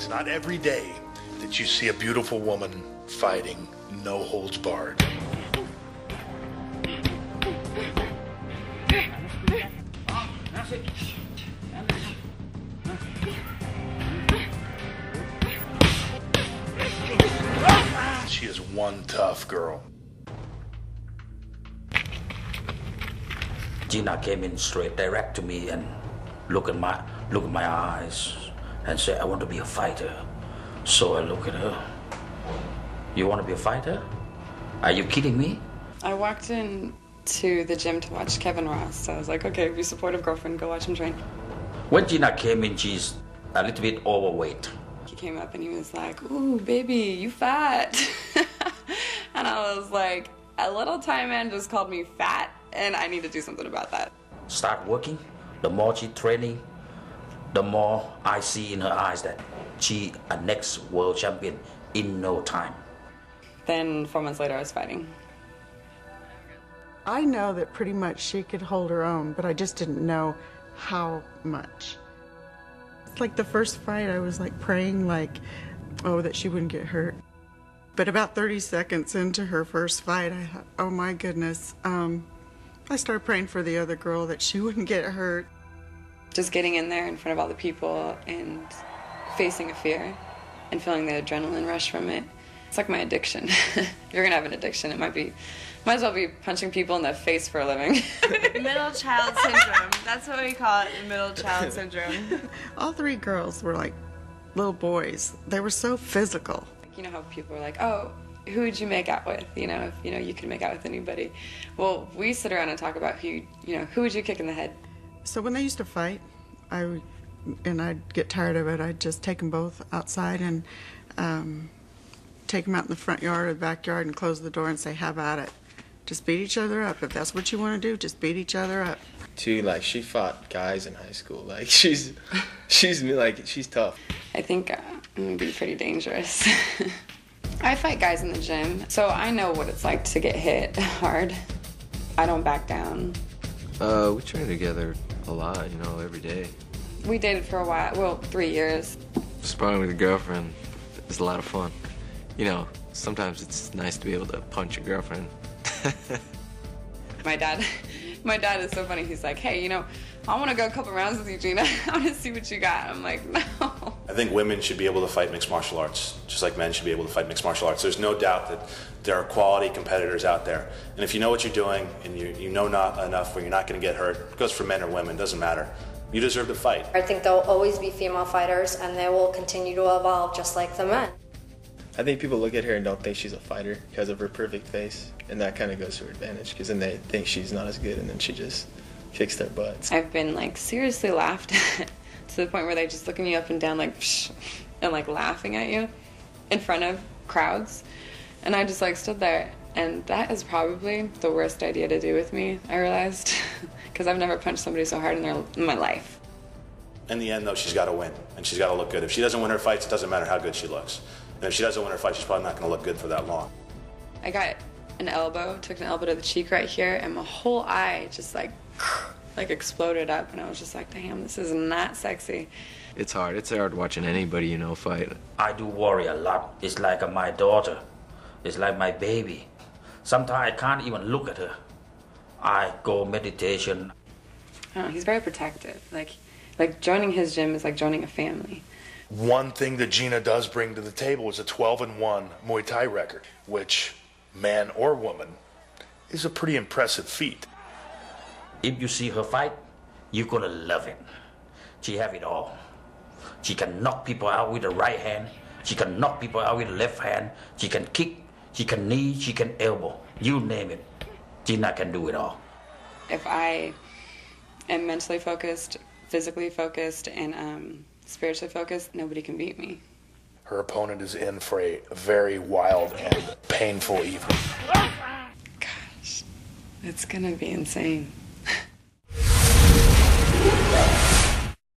It's not every day that you see a beautiful woman fighting, no holds barred. She is one tough girl. Gina came in straight direct to me and look at my eyes and said, "I want to be a fighter." So I look at her. "You want to be a fighter? Are you kidding me?" I walked in to the gym to watch Kevin Ross. So I was like, okay, be a supportive girlfriend, go watch him train. When Gina came in, she's a little bit overweight. He came up and he was like, "Ooh, baby, you fat." And I was like, a little Thai man just called me fat, and I need to do something about that. Start working. The more she training, the more I see in her eyes that she a next world champion in no time. Then 4 months later, I was fighting. I know that pretty much she could hold her own, but I just didn't know how much. It's like the first fight, I was like praying like, oh, that she wouldn't get hurt. But about 30 seconds into her first fight, I thought, oh my goodness. I started praying for the other girl that she wouldn't get hurt. Just getting in there in front of all the people and facing a fear and feeling the adrenaline rush from it. It's like my addiction. If you're gonna have an addiction, it might as well be punching people in the face for a living. Middle child syndrome. That's what we call it, middle child syndrome. All three girls were like little boys. They were so physical. You know how people are like, oh, who would you make out with? You know, if you could make out with anybody. Well, we sit around and talk about who would you kick in the head? So when they used to fight, I'd get tired of it. I'd just take them both outside and take them out in the front yard or the backyard and close the door and say, how about it? Just beat each other up. If that's what you want to do, just beat each other up. Too, like, she fought guys in high school. Like, she's tough. I think I'm going to be pretty dangerous. I fight guys in the gym, so I know what it's like to get hit hard. I don't back down. We train together a lot, every day. We dated for a while, well, 3 years. Sparring with a girlfriend is a lot of fun. Sometimes it's nice to be able to punch your girlfriend. My dad is so funny. He's like, hey, I want to go a couple rounds with you, Gina. I want to see what you got. I'm like, no. I think women should be able to fight mixed martial arts, just like men should be able to fight mixed martial arts. There's no doubt that there are quality competitors out there. And if you know what you're doing and you know not enough where you're not going to get hurt, it goes for men or women, doesn't matter. You deserve to fight. I think there'll always be female fighters, and they will continue to evolve just like the men. I think people look at her and don't think she's a fighter because of her perfect face, and that kind of goes to her advantage because then they think she's not as good, and then she just kicks their butts. I've been seriously laughed at to the point where they just looking you up and down psh, and laughing at you in front of crowds, and I just stood there, and that is probably the worst idea to do with me, I realized, because I've never punched somebody so hard in my life. In the end, though, she's got to win, and she's got to look good. If she doesn't win her fights, it doesn't matter how good she looks. And if she doesn't win her fight, she's probably not going to look good for that long. I got took an elbow to the cheek right here, and my whole eye just exploded up, and I was just like, damn, this is not sexy. It's hard. It's hard watching anybody, fight. I do worry a lot. It's like my daughter. It's like my baby. Sometimes I can't even look at her. I go meditation. I don't know, he's very protective. Like joining his gym is like joining a family. One thing that Gina does bring to the table is a 12-1 Muay Thai record, which, man or woman, is a pretty impressive feat. If you see her fight, you're gonna love it. She have it all. She can knock people out with the right hand. She can knock people out with the left hand. She can kick, she can knee, she can elbow. You name it. Gina can do it all. If I am mentally focused, physically focused, and spiritually focused, nobody can beat me. Her opponent is in for a very wild and painful evening. Gosh, it's gonna be insane.